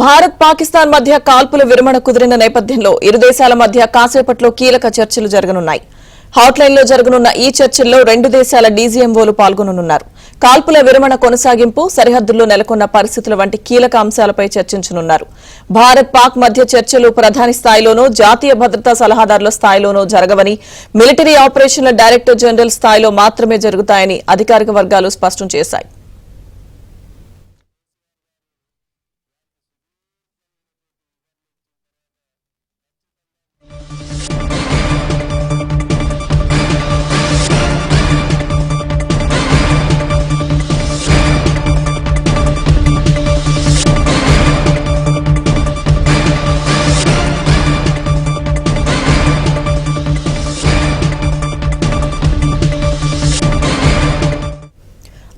భారత్ పాకిస్తాన్ మధ్య కాల్పుల విరమణ కుదిరిన నేపథ్యంలో ఇరు దేశాల మధ్య కాసేపట్లో కీలక చర్చలు జరగనున్నాయి. హాట్లైన్లో జరగనున్న ఈ చర్చల్లో రెండు దేశాల డీజీఎంఓలు పాల్గొననున్నారు. కాల్పుల విరమణ కొనసాగింపు, సరిహద్దుల్లో నెలకొన్న పరిస్థితుల వంటి కీలక అంశాలపై చర్చించనున్నారు. భారత్ పాక్ మధ్య చర్చలు ప్రధాని స్థాయిలోనో, జాతీయ భద్రతా సలహాదారుల స్థాయిలోనో జరగవని, మిలిటరీ ఆపరేషన్ల డైరెక్టర్ జనరల్ స్థాయిలో మాత్రమే జరుగుతాయని అధికారిక వర్గాలు స్పష్టం చేశాయి.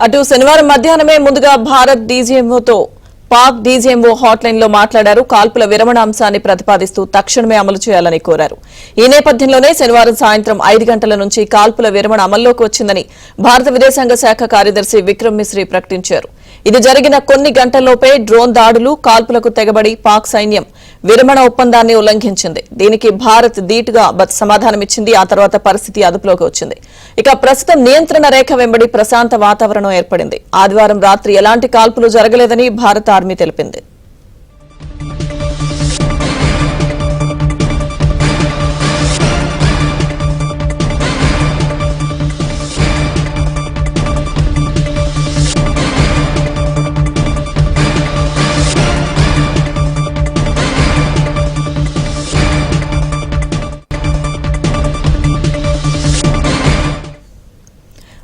అటు శనివారం మధ్యాహ్నమే ముందుగా భారత్ డీజీఎంఓతో పాక్ డీజీఎంఓ హాట్లైన్ లో మాట్లాడారు. కాల్పుల విరమణ అంశాన్ని ప్రతిపాదిస్తూ తక్షణమే అమలు చేయాలని కోరారు. ఈ నేపథ్యంలోనే శనివారం సాయంత్రం 5 గంటల నుంచి కాల్పుల విరమణ అమల్లోకి వచ్చిందని భారత విదేశాంగ శాఖ కార్యదర్శి విక్రమ్ మిశ్రీ ప్రకటించారు. ఇది జరిగిన కొన్ని గంటల్లోపే డ్రోన్ దాడులు, కాల్పులకు తెగబడి పాక్ సైన్యం విరమణ ఒప్పందాన్ని ఉల్లంఘించింది. దీనికి భారత్ ధీటుగా సమాధానమిచ్చింది. ఆ తర్వాత పరిస్థితి అదుపులోకి వచ్చింది. ఇక ప్రస్తుతం నియంత్రణ రేఖ వెంబడి ప్రశాంత వాతావరణం ఏర్పడింది. ఆదివారం రాత్రి ఎలాంటి కాల్పులు జరగలేదని భారత ఆర్మీ తెలిపింది.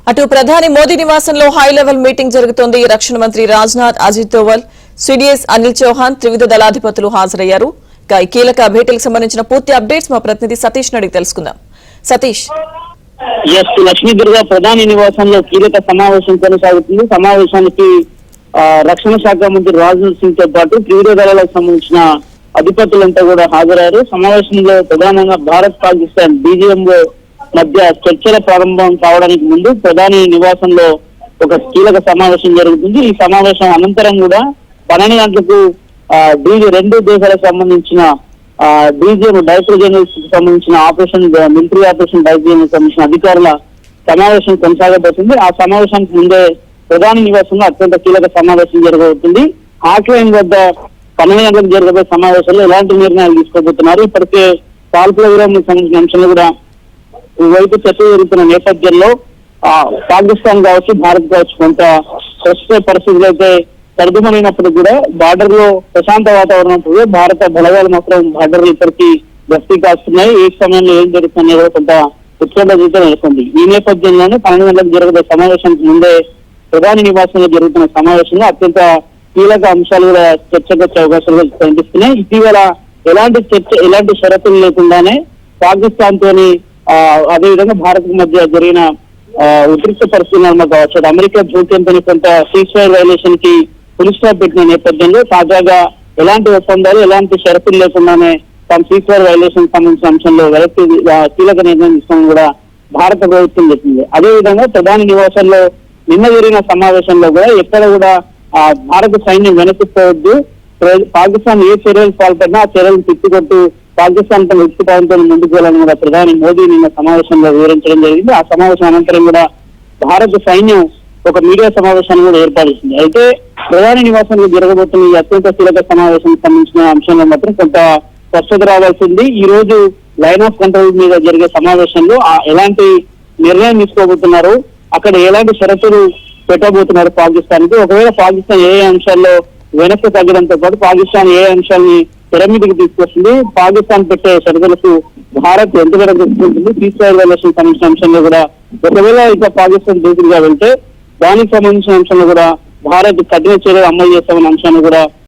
అటు ప్రధాని మోదీ నివాసంలో హై లెవెల్ మీటింగ్ జరుగుతోంది. రక్షణ మంత్రి రాజ్నాథ్, అజిత్ దోవల్, సిడిఎస్ అనిల్ చౌహాన్, త్రివిధ దళాధిపతులు హాజరయ్యారు. ఈ కీలక భేటీలకు సంబంధించిన పూర్తి అప్డేట్స్ మా ప్రతినిధి సతీష్ అడిగి తెలుసుకుందాం. సతీష్. లక్ష్మీదుర్గ ప్రధాని నివాసంలో కీలక సమావేశం కొనసాగుతుంది. సమావేశానికి రక్షణ శాఖ మంత్రి రాజ్నాథ్ సింగ్ తో పాటు త్రివిధ దళాలకు సంబంధించిన అధిపతులంతా కూడా హాజరయ్యారు. సమావేశంలో ప్రధానంగా భారత్ పాకిస్తాన్ డీజీఎంఓ మధ్య చర్చల ప్రారంభం కావడానికి ముందు ప్రధాని నివాసంలో ఒక కీలక సమావేశం జరుగుతుంది. ఈ సమావేశం అనంతరం కూడా 12 గంటలకు రెండు దేశాలకు సంబంధించిన డీజీఎం డైరెక్టర్ జనరల్ కి సంబంధించిన మిలిటరీ ఆపరేషన్ డైరెక్టర్ సంబంధించిన అధికారుల సమావేశం కొనసాగబోతుంది. ఆ సమావేశానికి ముందే ప్రధాని నివాసంలో అత్యంత కీలక సమావేశం జరగబోతుంది. హాట్లైన్ వద్ద 12 గంటలకు జరగబోయే సమావేశంలో ఎలాంటి నిర్ణయాలు తీసుకోబోతున్నారు, ఇప్పటికే కాల్పుల విరమణకు సంబంధించిన అంశాలు కూడా వైపు చర్చ జరుగుతున్న నేపథ్యంలో పాకిస్తాన్ కావచ్చు, భారత్ కావచ్చు కొంత ప్రస్తుత పరిస్థితులు అయితే సర్దుమణినప్పుడు కూడా బార్డర్ లో ప్రశాంత వాతావరణం భారత బలగాలు మాత్రం బార్డర్ ఇప్పటికీ గస్తీ కాస్తున్నాయి. ఏ సమయంలో ఏం జరుగుతుందో కూడా కొంత ఉత్కంఠత నెలకొంది. ఈ నేపథ్యంలోనే 12 గంటలకు జరగబోయే సమావేశానికి ముందే ప్రధాని నివాసంలో జరుగుతున్న సమావేశంలో అత్యంత కీలక అంశాలు కూడా చర్చకు వచ్చే అవకాశాలు కనిపిస్తున్నాయి. ఇటీవల ఎలాంటి షరతులు లేకుండానే పాకిస్తాన్ తోని అదేవిధంగా భారత్ మధ్య జరిగిన ఉద్రిక్త పరిస్థితులను కావచ్చు, అమెరికా జోక్యంతో కొంత సీజ్ఫైర్ వైలేషన్ కి ఫుల్ స్టాప్ పెట్టిన నేపథ్యంలో తాజాగా ఎలాంటి ఒప్పందాలు, ఎలాంటి షరతులు లేకుండానే తమ సీజ్ఫైర్ వైలేషన్ సంబంధించిన అంశంలో కీలక నిర్ణయం తీసుకోవడం కూడా భారత ప్రభుత్వం చెప్పింది. అదేవిధంగా ప్రధాని నివాసంలో నిన్న జరిగిన సమావేశంలో కూడా ఎక్కడ కూడా భారత సైన్యం వెనక్కిపోవద్దు, పాకిస్తాన్ ఏ చర్యలు పాల్పడినా ఆ చర్యలను తిప్పికొట్టు పాకిస్తాన్ తన ఉత్పాదంతో ముందుకు వెళ్ళాలని కూడా ప్రధాని మోదీ నిన్న సమావేశంలో వివరించడం జరిగింది. ఆ సమావేశం అనంతరం కూడా భారత సైన్యం ఒక మీడియా సమావేశాన్ని కూడా ఏర్పాటు చేసింది. అయితే ప్రధాని నివాసంలో జరగబోతున్న ఈ అత్యంత కీలక సమావేశానికి సంబంధించిన అంశంలో మాత్రం కొంత స్పష్టత రావాల్సింది. ఈ రోజు లైన్ ఆఫ్ కంట్రోల్ మీద జరిగే సమావేశంలో ఎలాంటి నిర్ణయం తీసుకోబోతున్నారు, అక్కడ ఎలాంటి షరతులు పెట్టబోతున్నారు పాకిస్తాన్ కి, ఒకవేళ పాకిస్తాన్ ఏ అంశాల్లో వెనక్కి తగ్గడంతో పాటు పాకిస్తాన్ ఏ అంశాన్ని తెరమీదికి తీసుకొస్తుంది, పాకిస్తాన్ పెట్టే షరతులకు భారత్ ఎంతవరకు తీసుకుంటుంది, సీజ్ఫైర్ వైలేషన్ సంబంధించిన అంశంలో కూడా ఒకవేళ ఇక పాకిస్తాన్ దూకుడుగా వెళ్తే దానికి సంబంధించిన అంశంలో కూడా భారత్ కఠిన చర్యలు అమలు చేస్తామన్న అంశాన్ని కూడా